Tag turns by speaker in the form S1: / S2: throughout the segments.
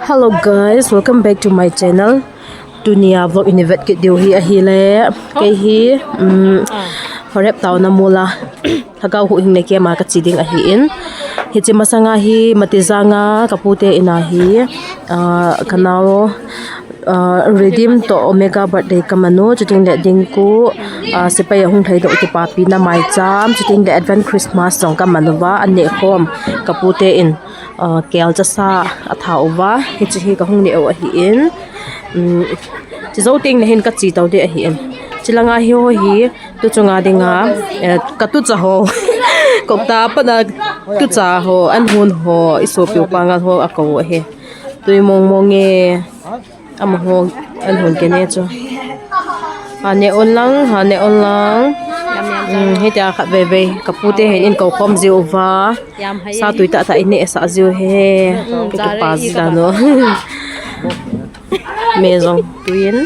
S1: Hello guys, welcome back to my channel. Dunia vlog inivet ke diu hi ahile ke hi Horeb tau na mula Lhagao Huhhingna ke ma ka chiding ahi in hi chi masanga hi matizanga kapute inahi kanao redeem to omega birthday kamano chuting le dingku sipai hung thai do ti papi na mai cham chuting le advent christmas song kamanuwa ane khom kapute in kel cha sa atha owa hi chi hi ka hung ne o hi in chi zo ting ne hin ka chi tau de hi in chilanga hi ho hi tu chunga dinga ka tu cha ho kokta pana tu cha ho an hun ho iso piu pangal ho ako he tui mong monge am ho an hun ke ne cho hane onlang he ta khat ve ve kapute hen in ko khom ziu wa sa tui ta ta ine sa ziu he ke pa za no maison tuin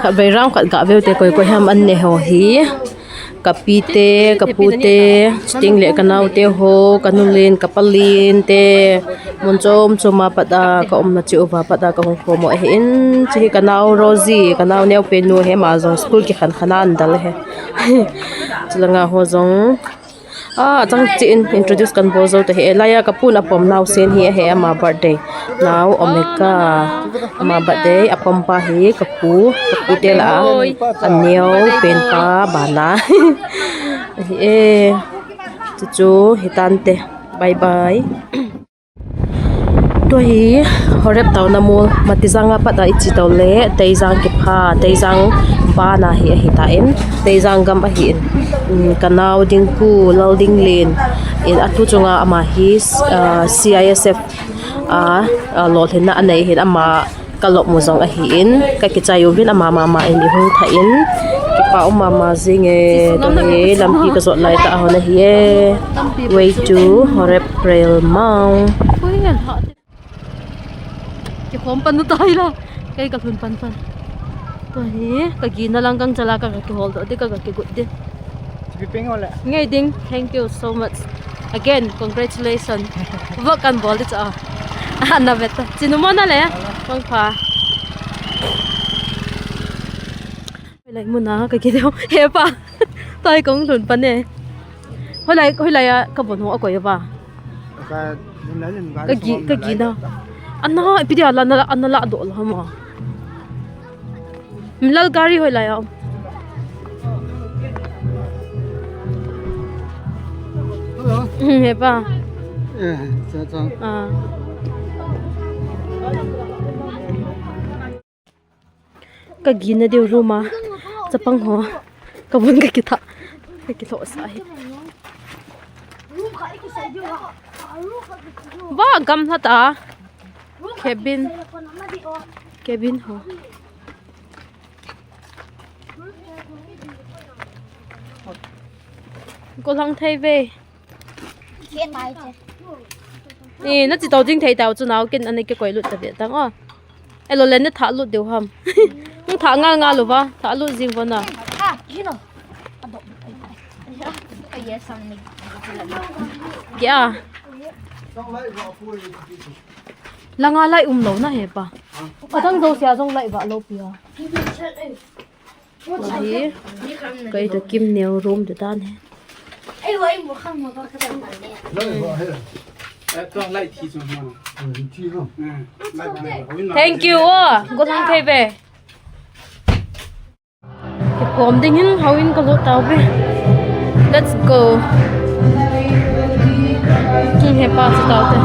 S1: khat ve ram khat ga ve te koi koi ham an ne ho hi kapite kapute sting le kanau te ho kanulin kapalin te monchom chuma pada ka omna chi ova pada ka hong khomo hin chi kanau rozi kanau neu penu he ma jong school ki khan khana andal he chilanga ho jong chang chin introduce kan bozo te he laya kapun apom now sen hi he ama birthday now omeka ama birthday apom pa hi kapu te la aneo pen pa bana e chu hitante bye bye to hi Horeb tau na mul matizanga pada ichi tau le teizang ki pha teizang pa na hi hita in teizang gam a hi in kanau dingku loading lane in atu chunga ama hi CISF lol hina anei hin ama kalop muzong a hi in ka ki chayu vin ama mama in hung tha in ki pa mama zinge to he lampi ka zot lai ta hona hi way to Horeb Rail Mau ki khom pan nu tai la kai ka thun pan to hi ka gi na lang kang chala ka ki hol do de ka ki gut de ping ole ngai ding thank you so much again congratulations wa kan bol de cha na beta chinu mona le kong pha lại muốn ná cái kia đâu he pa tai cũng thun pan ne hồi lại ka bon ho ko ya ba cái gì đâu anh nói bây giờ là anh là độ là mà mình lal gari hồi lại không nghe ba cái gì nó đều rồi mà chụp băng hoa cái vấn cái thọ sai ba gam thật à cabin ho cô lăng thay về nè nó chỉ tàu chính thấy tàu cho nào kinh anh ấy cái quầy lụt tập biệt tăng à em lo lên nó thả lụt đều hầm không thả ngang luôn ba thả lụt riêng vân à dạ là ngà lại lâu na hết ba ở trong dâu xia trong lại vợ lâu bia đấy cái được kim nêu rôm để tan hết thank you cô thằng thay về cái cốm đinh hin hậu in có lỗ tàu về let's go chung hết ba sự tàu thế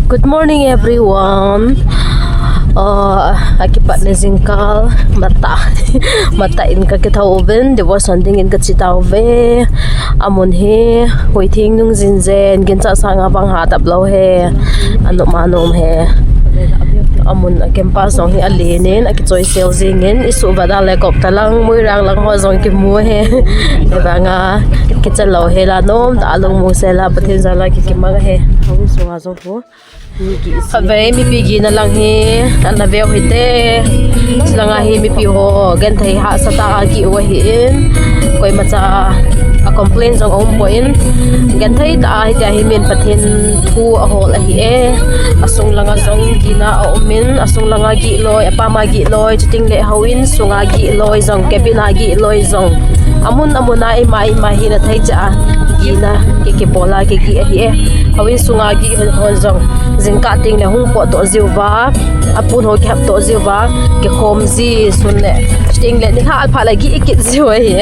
S1: Good morning everyone. Akipat na zingkal mata in ka kitauben there was something in katsitauve amon he waiting nung zinzen ginsa sanga bang hatap law he ano manom he amun akempa song hi alinin akitsoy selzingin isu bada lekop talang muirang lang ho zong ki mu he ebanga kitchalaw he la nom dalong mu sela pathin zala ki kimaga he hawu so azong ho Sabe mi pigi na lang hi anaveo hite sila nga hi mi piho gantay ha sa taagi uwahin koy matsa a complain song om poin gantay ta hi min pathin thu a hol a hi e asung langa zong gina a umin asung langa gi loy apa ma gi loy chiting le hawin sunga gi loy zong kebina gi loy zong amun amuna ai mai hi na thai cha gina ke pola ke gi hi e hawin sunga gi hon zong zingka ting le hung po to ziwa apun ho ki hap to ziwa ke khomzi sunle sting le ni ha alpha lagi ikit ziwa hi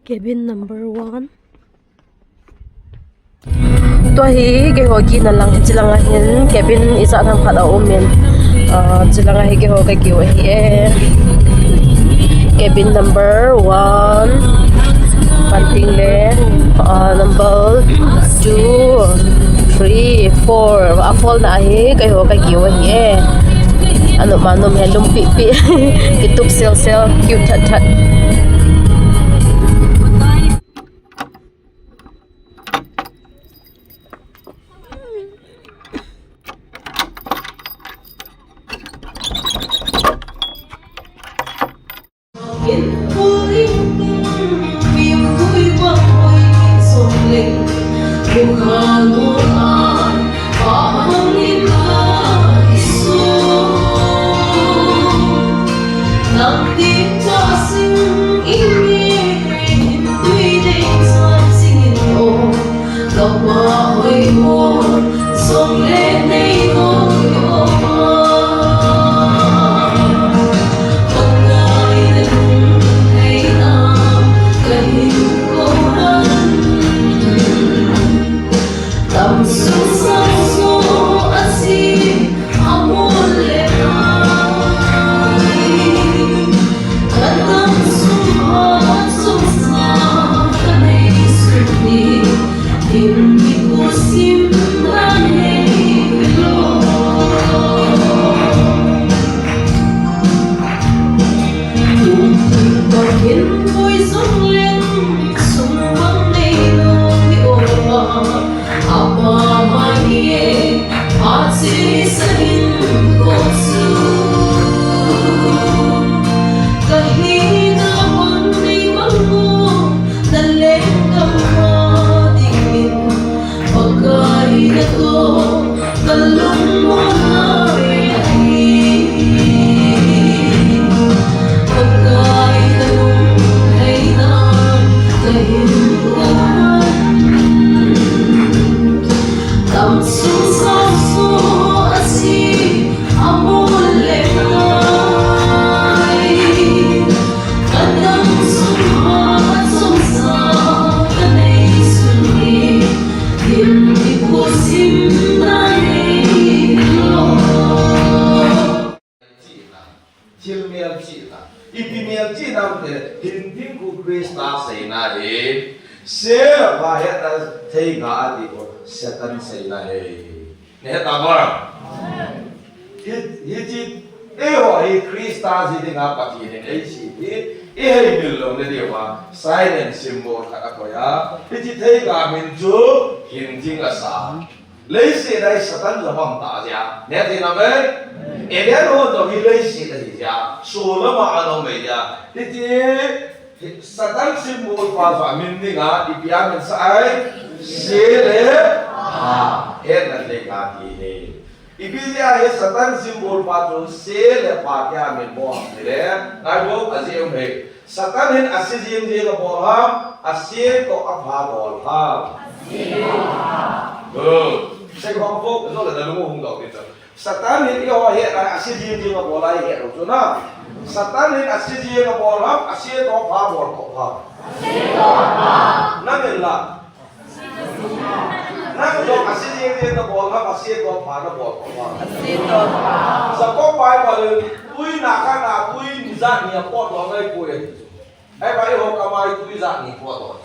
S1: cabin number 1 to hi ke ho gi na lang chilanga hin cabin isa tham khala omen chilanga hi ke ho ka ki hi cabin number 1 panting le number 2 3 4 afol na hi kay ho kay kiwa hi ano manom he lumpi pi kituk sel cute that
S2: xe là ba hết là thấy ngã thì sẽ tân xảy ra hệ nè ta bảo hi e hỏi Krista gì thì ngã bắt gì thì ấy gì e hay mình lòng cái điều mà silent symbol cả coi á hi thấy ngã mình chú hiện chính là sao lấy xe đây sẽ tân là bằng ta ra nè thì nào đấy em biết luôn rồi hi lấy xe đây ra số nó mà anh mấy ra hi Satan symbol pa mình đi ngã đi bia mình sai xe đấy hết là lấy cả thì hết Ibizia he Satan symbol patron se le patia men bo le naibo azim he Satan hin asizim je ga bo ha asie to apha bol ha se ko bo zo le lu hung do ke Satan hin yo he asizim je ga bo lai he ro na Satan hin asizim ga bo ha asie to apha bol ko ha asie to apha na men laนั่งยกอาชีพเรียนตะบอลครับอาชีพตัวผ่านตะบอลของว่าอาชีพตัวผ่านสกอไปมาเลยตุยหนักขนาดตุยนิสัยเนี่ยปอดร้องได้ปุยไอ้ไปหกกำไมตุยนิสัยเนี่ยปอดร้อง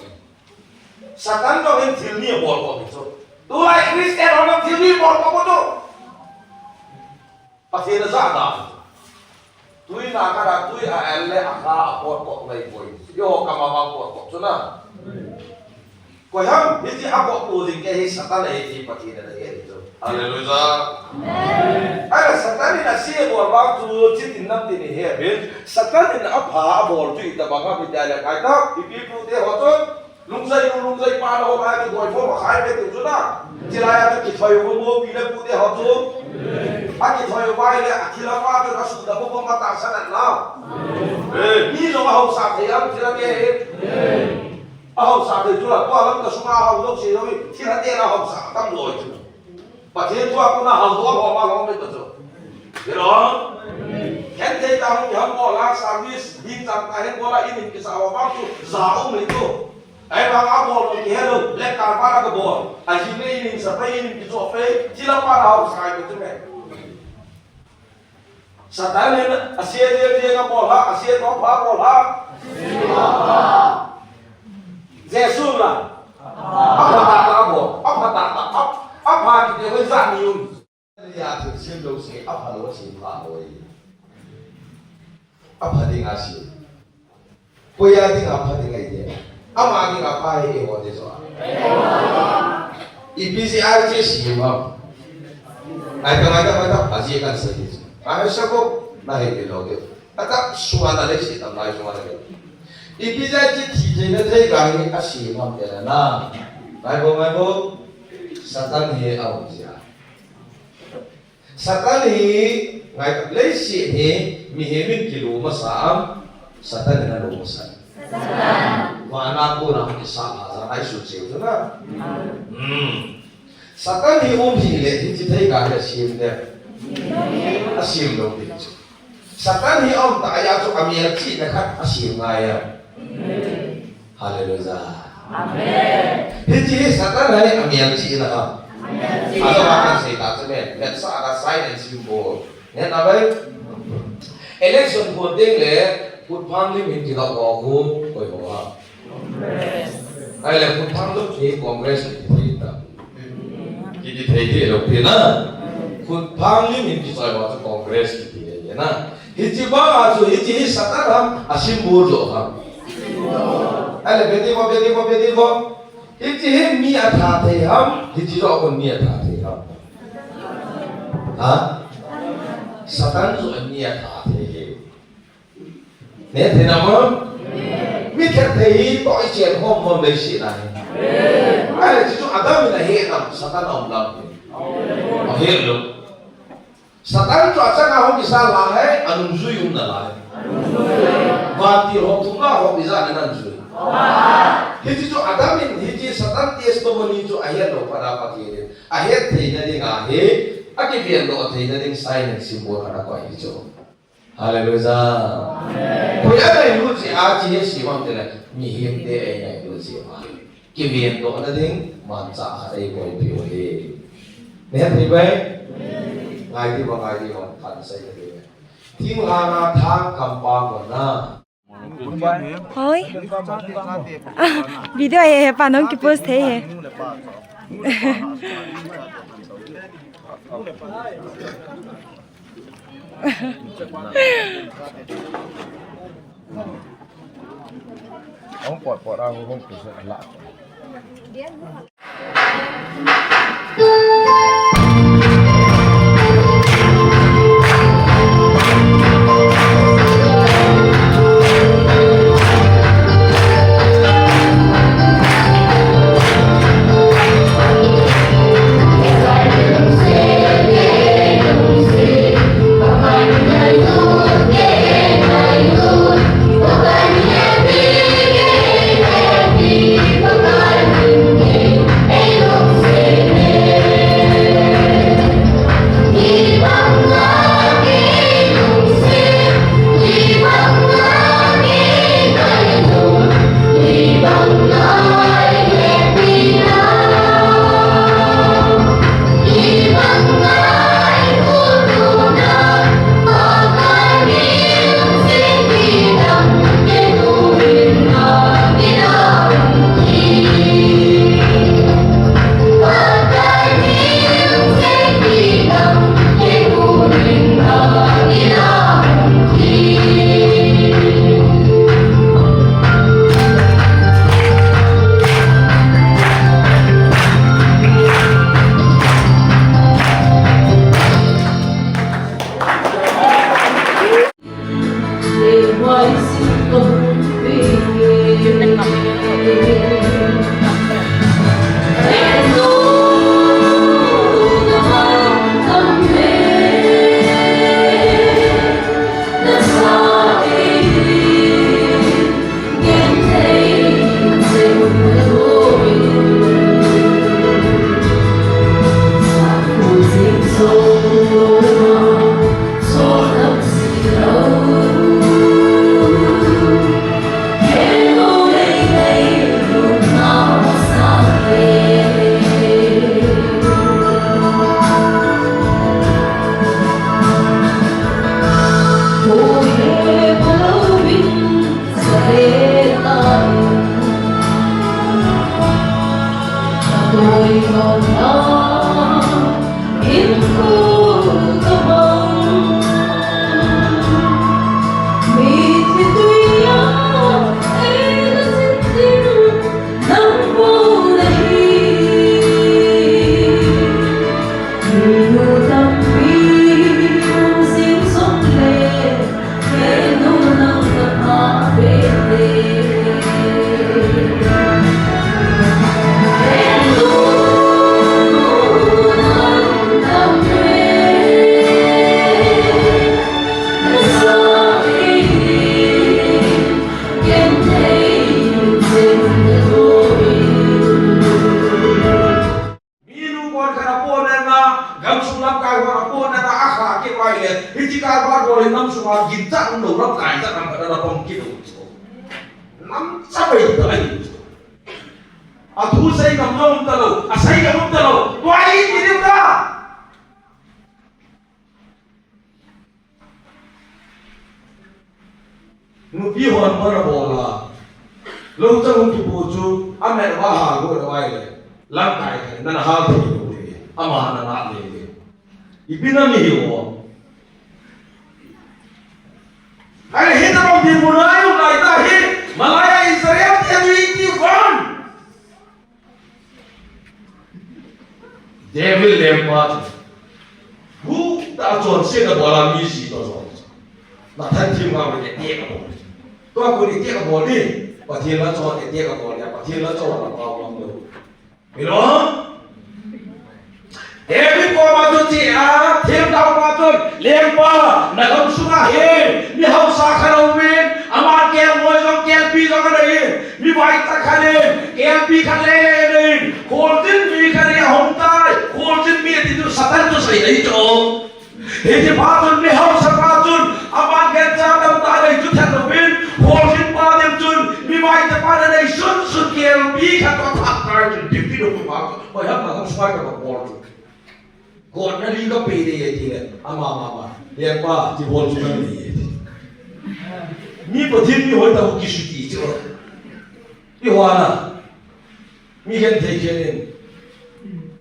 S2: สักครั้งเราเห็นทีนี้บอลก็ไม่จบตัวไอ้คริสเตียนเราทีนี้บอลก็ไม่จบประเทศจะสั่งได้ตุยหนักขนาดตุยอะไรอาคาปอดก็ไม่ปุยโยกกำมาบางปอดก็ชนะก็ยังนี่ที่อาบอกตัวจริงแค่ให้สัตว์เลยที่ปฏิเสธได้ยังไงฮาเลลูยาไอ้สัตว์นี่น่ะเสียบอลบางตัวจิตตินับตินี่เห็นสัตว์นี่น่ะอับหาบอลจุดแต่บางครั้งพิจารณาใครทักพี่พี่พูดเดี๋ยวเขาจนลุงใจปานเขาไปที่ดอยพวกมาขายไปถึงจุดนั้นที่ไรอาจจะกินไฟวัวปีละพูดเดี๋ยวเขาจนอากินไฟไว้เนี่ยที่ละว่าเป็นกระสุนแต่พวกมาตัดสนั่นแล้วนี่เราเอาสาธิตที่ละเกศเอาสาธิตจุฬาตัวเราก็สมาเอาลูกศิษย์เราที่ละเดียเราเอาสาตั้งลอยจุฬาประเทศตัวก็น่าเอาตัวพอมาลองไปตัวจุฬาเดี๋ยวเห็นใจตาหุ่นยังบ่ละสาวิสดินจังตาเห็นบ่ละอินิกิสาวบ้างจุสาวไม่ตัวไอ้บางอาบ่เราเห็นเราเล็กการบ้านก็บ่ไอ้ที่ไม่อินิสเปอินิกิโซเฟที่ละป้าเราสายไปจุดไหนสัตว์นี่นะอาเซียนเรียกบ่ละอาเซียนต้องพาบ่ละJesus lah, apa kata apa? Apa kata apa kita bisa niun? Lihat hasil dosi apa dosi pakai? Apa dengan hasil? Punya dengan apa dengan ini? Apa dengan apa ini waktu itu? Iblis aja sih bang. Ada pasti kan sedih. Ada siapa? Nah itu loh. Ada suara dari sih, tambah suara dari. Iblis aja tidak ada yang kasih mampir na, maiko Satan he awalnya. Satan he ngai lesi he mihemin kilo masam Satan na lumasan. Mana ko na kisah sa ay suci itu na. Satan he umhile tidak ada asim deh, asim dong itu. Satan he tak ayat tu kami erci dekat asim ngaya. Haleluya. Amin. Hiji Satan hai amian ci na ka. Ada makan saya tak semen. Dan ada sign and symbol. Ni apa? Election voting le, put parliament kita bahu, koi bawa. Ai le put parliament ke Congress kita. Kita tadi lo pina. Put parliament kita bawa Congress kita ya na. Hiji bang asu hiji Satan ham asymbol lo ham. Ada bedi bo. Hiji he mi athate ham, hiji ro kon mi athate ham. Ha? Satan tu mi athate. Ne thena mo? Mi khathe to chen hom le si na. Ai ji tu adam na he nam Satan om lam. He lo. Satan tu acha na ho bisa la hai anum zui na la. Mati hok tunga hok bisa dengan zui. Hiji tu adamin hiji Satan testimoni tu akhir lo pada pati. Akhir thina ding ahe akibian lo thina ding sign simbol ada ko hijo. Haleluya. Punya ada lu si aji si mam tela mihim de ai nai lu si ma. Kibian lo ada ding manca ai ko bio he. Ne thai bai. Ngai di kan sai de. Tim hanga thang kampang na
S3: Ôi. Video này bạn nông kịp post thế hả?
S4: Ông bỏ ra không phải sợ lạ. Devil lempar. Bu ta chọn xe là bỏ làm gì gì đó rồi. Mà thân thiên vào để tiết cái bộ. Tôi có đi tiết cái bộ đi. Và thiên là chọn để tiết cái bộ này. Và thiên là chọn là bao lòng đâu. Hiểu không? Devil qua mà tôi chị à. Thiên đau mà tôi lempar. Nà không xuống à hê. Mi hậu xa khá đâu mình. Aman kèm ngồi trong kèm pi trong cái này. Mi vay ta khá lên. Kèm pi khá lên. Khổ tin mi khá lên hồng tai. Khổ tin mi thì tôi satan tôi xảy đấy chỗ. Thế thì Pathen mi hậu xa Pathen. Aman kèm cha đâm ta đây chút thật là bên. Khổ tin Pathen. Mi vay ta Pathen đây xuân kèm pi khá có thật ta. Thì pi đâu có Pathen. Bởi hấp là không xoay cả một bò. Còn nó đi có pi đi thì ama. Lihat pa, di bol juga ni. mi Pathen mi hoi ta ki suti chu i wana mi gen thei khenin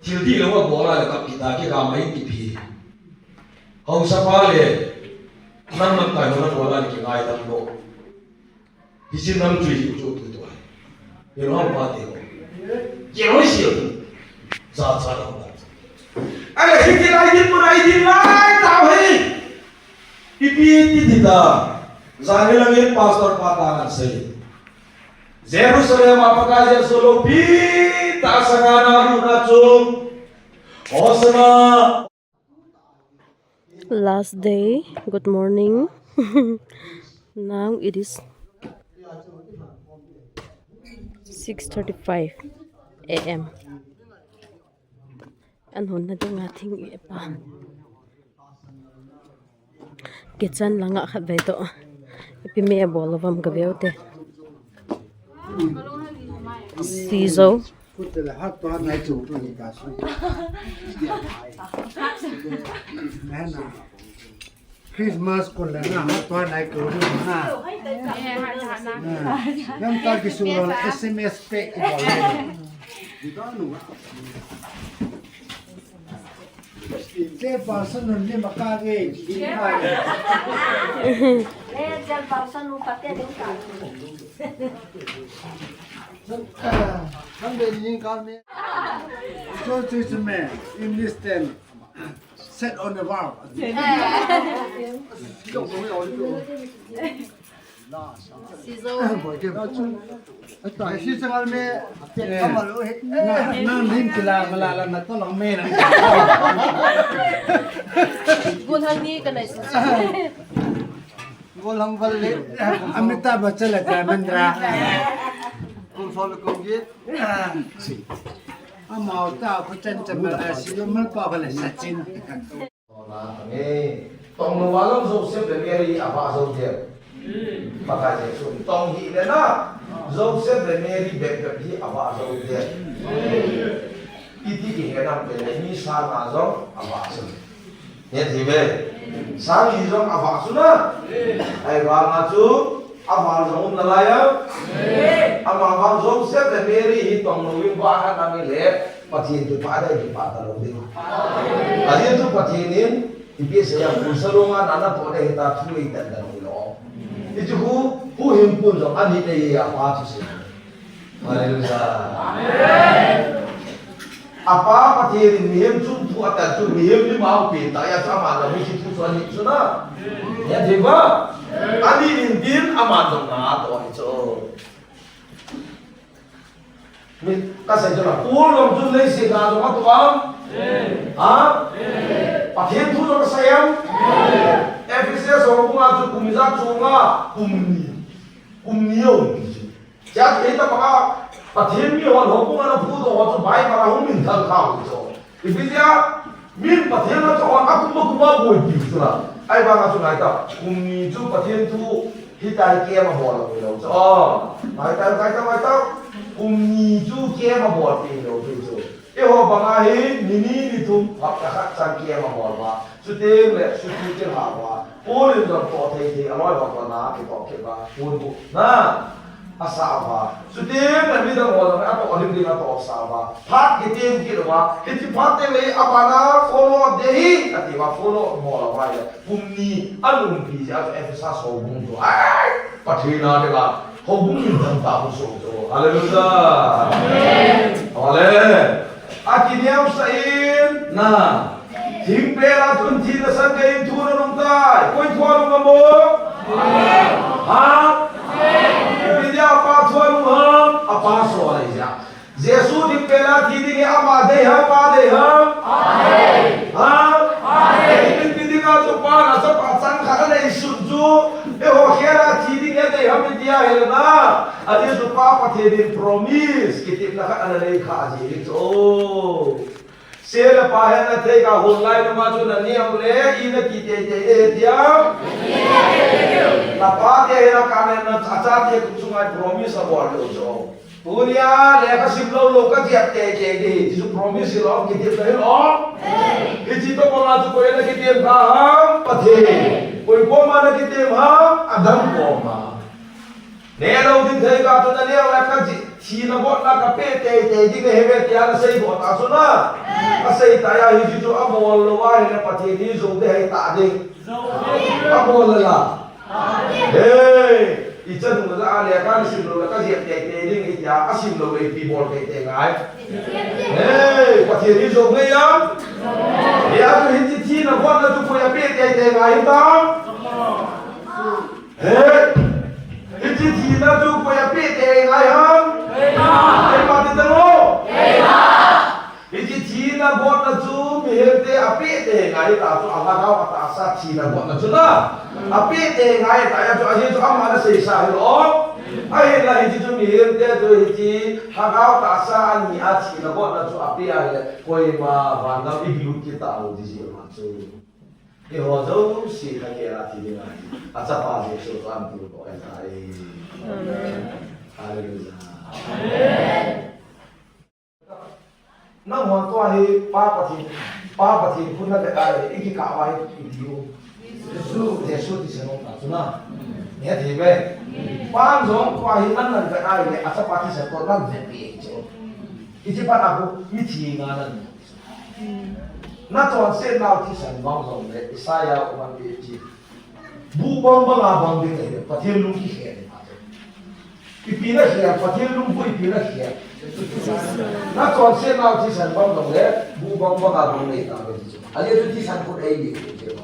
S4: thil di lo wa bola la kap kita ke ga mai ki phi hong sa pa le nan man tai ho na bola ki ngai dam lo hi sin nam chui chu tu to ye ro pa te ko ye ro si za za da ale hi ti lai din tao hi ipi ti da zane langin pastor patanan sei Jerusalem apakah je solo pi ta sagana luna chung osana.
S1: Last day, good morning. Now it is 6:35 a.m. An hun na ding ating ipa. Kitsan lang nga khat to. Ipimi abolavam gaviyote. Sizo.
S5: Christmas ko lang na hatwa na ko na. Yang ta kisulo SMS pe ibole. Te person nun makage dinay.
S6: Jal person nu patte din ka.
S5: हम बेलिंग कार में जो चीज में English then set on the wall. Sizo में ना नीम किला मलाला ना तो लंबे ना
S1: Gulhangni ka na sizo.
S5: बोलंग बल्ले अमिताभ बच्चन लगता है मंद्रा कौन फॉलो करोगे हम आवता बच्चन चमड़ा सिलो मल पावले Sachin
S2: tong lo walam Joseph de Mary apa Joseph pakai je so tong hi le na Joseph de Mary bek hi apa Joseph iti ki henam pe ni sa na zo apa so ye thi be sa ni zo apa so na ai wa ma chu apa zo na la ya ama wa Joseph de Mary hi tong lo wi ba ha na mi le Pathen tu pa dai pa ta lo bi Pathen tu Pathenin ipi saya pulsalonga nana to de hita thui tan dan lo itu hu himpun zo ani ne ya pa chu se haleluya amen apa Pathen mihim chum thu ata chu mihim ni mau pe ta ya sama la mi chi thu so ni chu na ya deba ani din ama zo na to ni chu mi ka sai jo la pul lom chu nei se ga zo ma to ha Pathen tu lo sayang Efesus orang pun aja kumisa cuma kumni orang jadi kita pakai Pathen ni orang pun ada pun orang tu baik para orang minta kau itu Efesus min Pathen lah orang aku mau kumau boleh gitu lah ai bang aku ngai tak kumni tu Pathen tu kita kia mah boleh boleh oh ngai tak kumni tu kia mah boleh boleh Eho bangahi nini itu hakka cangkia mahorba sutem le suti terhawa polin dor to thei aloi ba na ki to ke ba pun na asava sutem le mi da mo da ato olim dina to asava phat ki tem ki wa ki phat te le apana follow dehi ati wa follow mo la wa ya pumni alum pi ja efsa so bung to ai Pathena de ba ho bung min dang ta so to haleluya amen haleluya Akiniam sain na himpela tun thi na sang kai thu na nong tai koi thua lu ngamo ha bidia pa thua lu ham apa so lai ja Jesu himpela thi ding ama de ha pa de ha ha bidia to pa na so pa sang kha na isu ju e ho khera thi ding de ha bidia helna adi to pa Pathen promise kitip na ka na le kha ji oh Sela pahena thega honlai no ma chu na niam le ina ki te dia na pa te na ka na cha te ku sungai promise abo lo jo punya le ka sim lo ka ti te di ju promise lo ki te le lo ki ji to ma chu ko ena ki te ka Pathen koi ko ma na ki te ha adam ko ma nè đâu tin thấy cả cho nên là các chị thì nó bọn là cà phê tê đi cái hệ thì là xây bọn ta số na cái xây tại à hình như cho amol lo ai là phát hiện đi dùng để tạ đi amol là hey ít chân nó ra là cái sim lo cái gì tê đi cái giá cái sim lo cái people tê ngay hey phát hiện đi dùng ngay á thì à cái hình thì nó bọn là tụi phải phê tê ngay tao hey Iti thina tu ko ya pete ngai ham. Ei ma ti tamo. Iti thina bot na tu mi hete a pete ngai ta tu Lhagao ata sa thina bot na tu na. A pete ngai ta ya tu a hi tu amma na sei sa hi lo. Ai la iti tu mi hete tu iti Lhagao ta sa ani a thina bot na tu a pe a le koi ma ba na i glu ki ta lo di si ma tu. Cái họ dấu xì cái kia là thì như này, à chắc ba thì số toàn từ gọi là Hallelujah. Nó hoàn toàn thì ba thì cũng là cái cái cả vài cái điều, Giêsu thì sẽ không làm nữa, nghe thì về, ba giống qua thì ăn là cái ai này, à chắc ba thì sẽ có làm việc gì chứ, cái gì ba nào cũng ít thì ngang là na chọn xe nào thì sản vong rồng đấy Isaiah quan điểm gì bu bong bong à bong đi này phát hiện lung khí hệ cái pin là hệ phát hiện lung vui pin là hệ na chọn xe nào thì sản vong rồng đấy bu bong bong à bong này tao cái gì anh ấy thì sản phụ đây gì chứ mà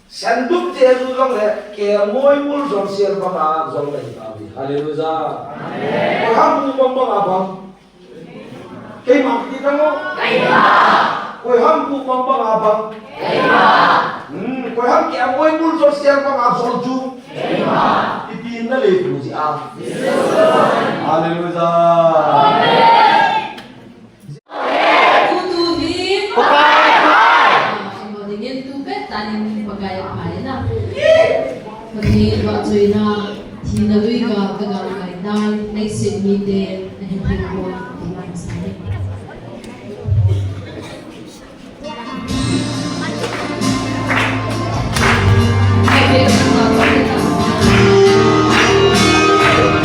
S2: sản đúc chế du rồng đấy kẻ môi mul rồng xe bong à rồng này tao đi Hallelujah amen ham bu bong bong à bong cái mặt gì đó koi ham bu bang bang abang koi ham ki amoi bul sosial bang absol chu ipin na le tu ji am Hallelujah amen
S7: tutuhin kemudian tupet tanin pagaya kaya na pagni ba joy na tinawi ka kagamay dai nagsit mi de na hindi ko ilang sa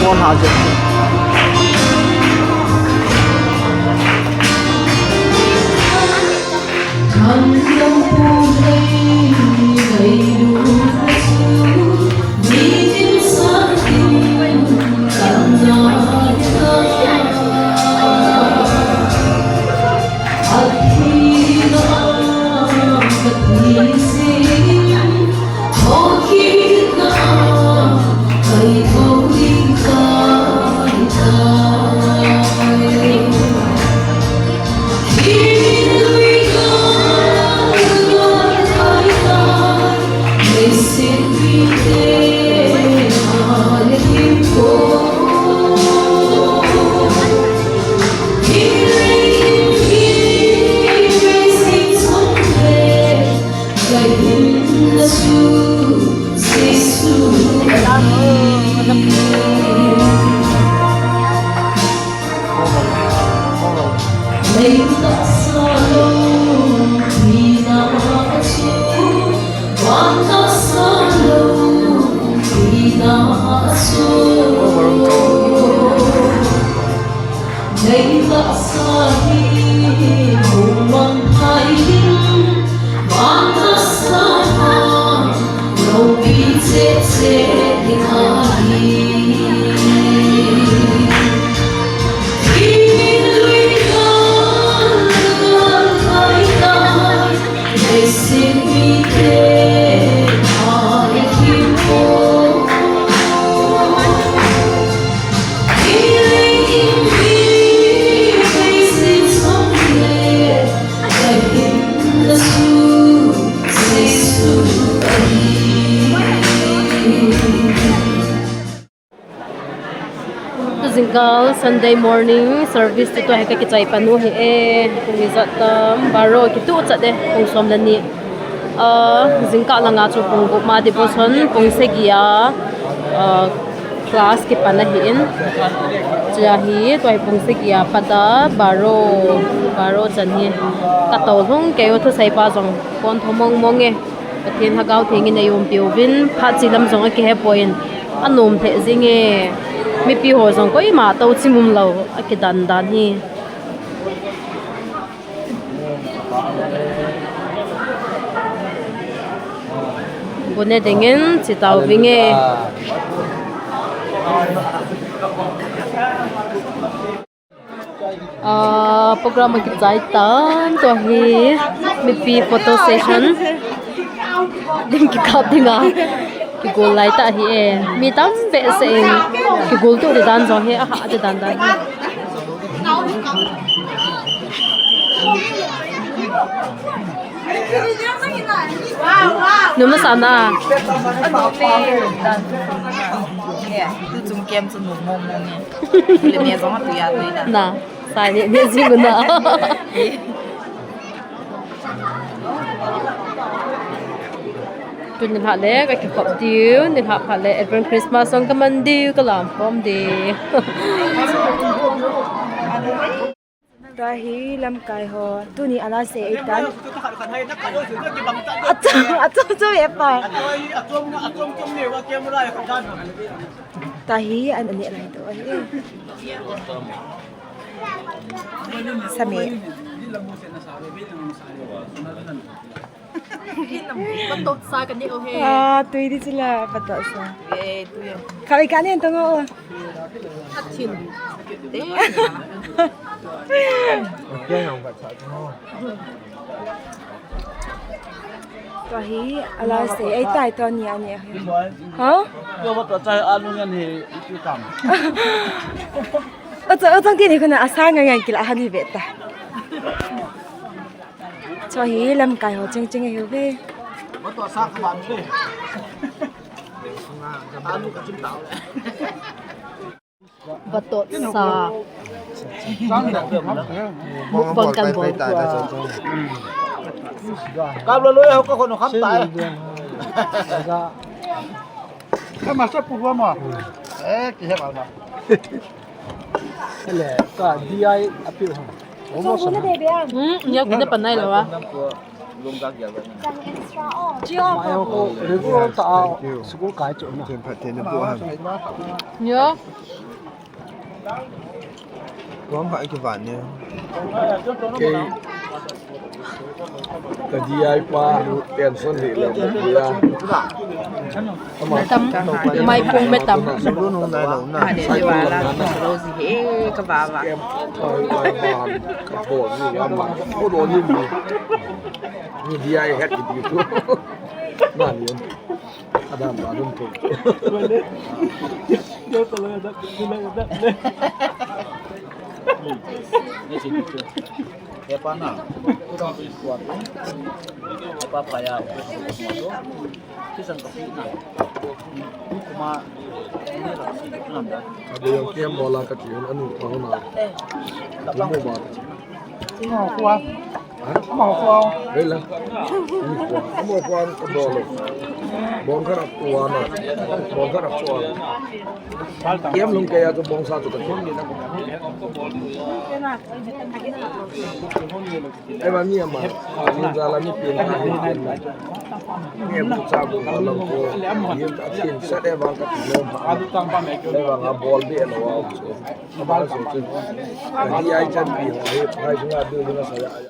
S5: Con hào dịch.
S1: Sunday morning service tu hai ka kichai panu hi kung izat baro kitu cha de kung som la ni jingka langa chu kung go ma devotion kung se gia class ki pana hi in cha hi toi kung se gia pada baro chan hi ka to hung ke o thu sai pa jong kon thomong monge Pathen Lhagao thengin ayom piovin phat chilam zonga ke he point anh nôm thế gì nghe mi pi hồ xong có ý mà tàu chim mum lâu cái đàn đàn hi bữa nay dengan chỉ tàu vi nghe program cái trái tánตัวhi mi pi photo session đừng cái cặp đi ngà cái goal lại ta hi mi tam be se cái goal tu để dan zo hi ha để dan dan nôm nó sao na na sai ni ni gì na tuần hạ lễ cái cặp tiêu nên hạ lễ Advent Christmas xong cái mình tiêu cái làm form đi
S3: ตัวฮีลำไก่หอตัวนี้อะไรเสียอีกตันอัดจ้าเอฟไปตัวฮีอันนี้อะไรตัวฮีสมัย
S1: มันตกซากันนี่โอเค
S3: ตุยดิจิละปัตตาสาเขาอีกการเนี่ยตัวงู
S1: ทัดชินเด้
S3: ตัวฮีอะไรเสียไอ้ตายตัวนี้อันนี้ฮะ
S5: ก็ว่าตัวใจอันนู้นยันเหี้ยจุดต่ำ
S3: ต้องที่นี่คนน่ะอาสาไงกินอาหารที่เบ็ดแต่ตัวฮีลำไก่หอจริงๆไอ้เว้ย
S5: ว่าตัวซักขมันดิอันนู้นก็จิ้มเต๋า
S1: บัตตซา
S8: บอลกันบอลตายแต่สอง
S5: กับเราเลยเขาก็คนเขาตายถ้ามาสักปุ๊บว่ามั้งกี่เท่าไหร่นั่นแหละก็ดีไออภิวหงโอ้โหสมัย
S1: เนี่ยคุณได้ปันไหนหรอวะ
S5: ไม่เอาก็เรื่องก็ต่อสกุลกายจุดนะ
S8: เป็นผัดเทนบุหัน
S1: เนี่ย
S8: ร้องผ่านกี่วันเนี่ย
S5: cái gì ai qua tiền xuân thì là gì à
S1: tâm mai pung mai tâm
S8: luôn hôm nay nấu nè
S9: để cho bà là đồ gì hết các bà và
S5: thôi bàn cái bộ gì ăn bàn có đồ như gì ai hết cái gì thôi mà liền ada mà đúng không dia kalau ada ini sih apa nak kurang kuat apa payah kisah kopi nak cuma ini lah nampak ada yang kiam bola kecil anu tahu nak mau buat mau kuat mau kuat bela mau kuat bola bongkar kuat nak bongkar kuat kiam lung kaya tu bong satu kecil ni nakไอ้วันนี้มามีจารามีเปลี่ยนไปเนี่ยผู้ชายบุกมาลงตัวยืนตัดสินเสร็จแล้วก็ตีลงมาแล้วก็บอลเบี้ยแล้วก็บอลสุดที่ไอ้จันปีหัวให้ไปช่วยดูดูนะสาย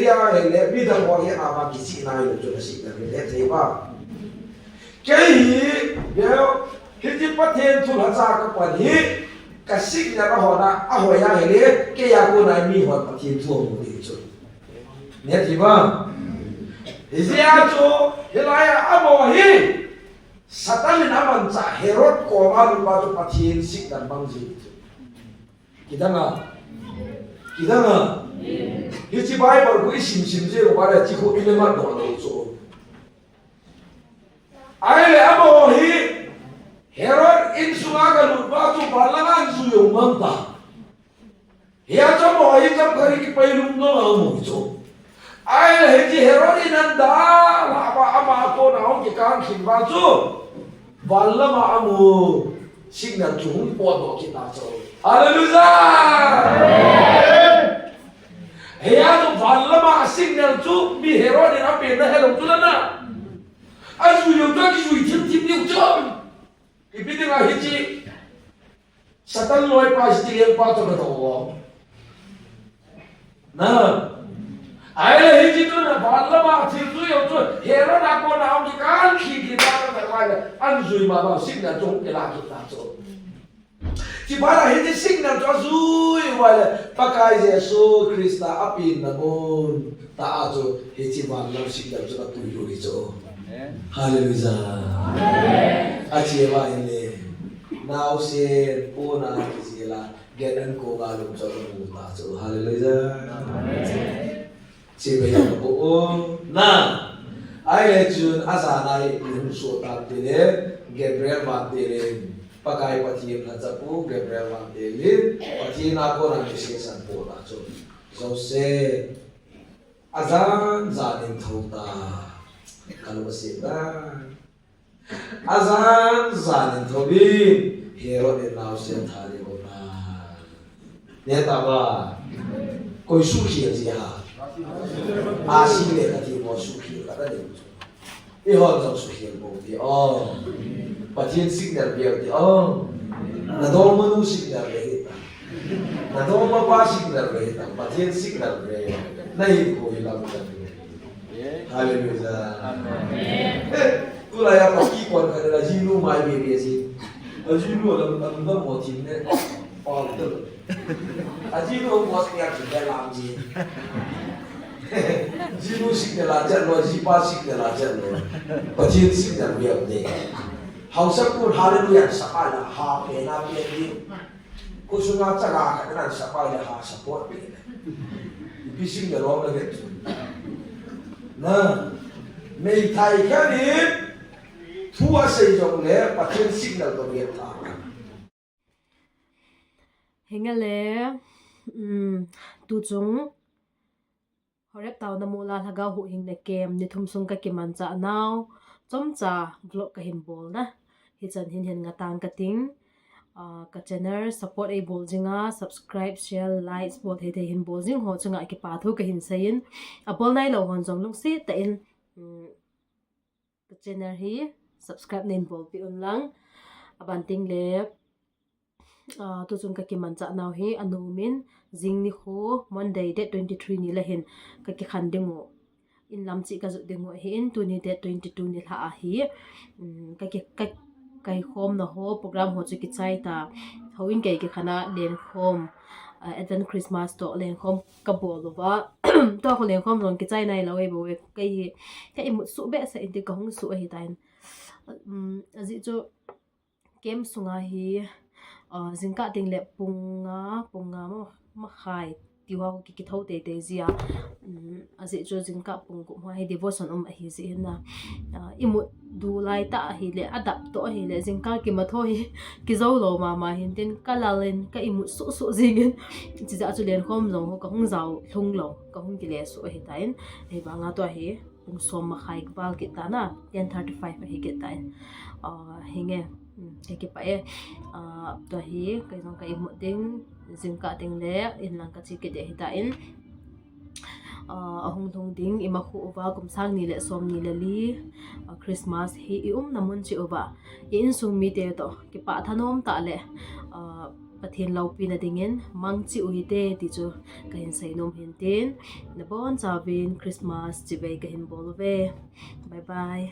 S4: Elia hele mi dang wa ya ba ki si na yo cho si na le the ba ke hi yo hi ji Pathen thu la cha ka pa ni ka sik na ka ho na a ho ya hele ke ya ko na mi ho Pathen thu mo ni cho ne thi ba Izia cho hilaya amo hi Satan na man cha Herod ko ma lu ba to Pathen sik dan bang ji kita nga hi chi Bible ko sim je ko ba chi ko ile ma do do so ai le amo hi Herod in sunga ka lu ba to balangan su yo man ta ya cho mo hi cham khari ki pai lum no ma mo cho ai le ji Herod in an da la ba ama ko na ong ki kan khin ba chu balama amu signal chung po do ki ta cho hallelujah heya to balama signal chu mi Herod in ape na hello tu na azu yo ta ki ju tim tim yo cho ibiding a hiji Satan loi pa sti el pa to do na ai le hiji tu na balama thil tu yo tu Herod a ko na ong ki kan ki ba ta ba an zui ma ba signal chung ke la ki ta cho chỉ bảo là hiện sinh nào cho vui vậy là bác cái Giêsu Christa apin na mon ta cho hiện chỉ bảo là sinh nào cho tụi rồi cho hallelujah à chị em anh lệ nào sẽ cô na cái gì là get anh cô ga luôn cho tụi ta cho hallelujah chị bây giờ cô na ai lệ chun asa này luôn số ta tê Gabriel mà tê pakai Pathen la chapu Gabriel wa delin Pathen a ko na kisi san po la cho so se azan zanin thota kalu se da azan zanin thobi Herod in now se thari ko na ne ta ba koi su khi ji ha a si le ka ti mo su khi ka da ni e ho zo su khi bo ti oh Pathen signal biar di na do mo no signal re na do mo pa signal re Pathen signal re nahi ko hilam ka hallelujah amen tu la ya pa ki kon ka la jinu mai be si jinu la mo tin ne all to jinu mo signal ki da lam ji jinu signal la jan lo ji pa signal la jan lo Pathen signal biar de hậu sắc của hallelujah sapa là ha pe na pe đi cô xuống ngã chắc là cái này sapa là ha support pe đi sinh cái đó là cái nè mấy thầy cái đi thua xây dựng lẽ Pathen sinh là cái việc ta
S1: hình lẽ tu chung Horeb tao na mula Lhagao Huhhingna kem ni thum sung ka kiman cha now chom cha vlog ka hin bol na hi chan hin nga tang ka ting ka channel support a bol jinga subscribe share likes bol the hin bol jing ho chunga ki pa thu ka hin sayin a bol nai lo hon jong lung si ta in ka channel hi subscribe nen bol pi on lang aban ting le tu chung ka kiman cha now hi anumin jing ni kho Monday date 23 ni la hin ka ki khan dingo in lam chi ka zu dingo hi in tu ni date 22 ni la a hi ka ki kai khom na ho program ho chu ki chai ta hoin ke ki khana len khom advent Christmas to len khom ka bol wa to ho len khom ron ki chai nai lo e bo kai mu su be sa in ti ka hong su hi tain azi chu kem sunga hi zingka ting le punga ma khai tiwa ki ki thau te zia azi chu zingka pung ku ma hi devotion hi zi na imu du lai ta hi le adap to hi le zingka ki ma tho hi ki zo lo ma hin tin kalalen ka imu su zingin chi za chu len khom lo ka hong zau thung lo ka hong ki le su hi tain he ba nga to hi pung som ma khai bal ki ta na 10:35 hi ki tain hinge cái bài to hi cái dòng cái một tiếng dừng cả tiếng lẽ in lang cái chi cái để hiện tại ahung thong ding ima khu uwa kumsang ni le som ni le li Christmas hi i namun chi uwa in sung mi te to ki pa thanom ta le Pathen lau pi na dingin mang chi uite ti chu kahin sainom hin tin na bon chawin Christmas chi ve kahin bol ve bye bye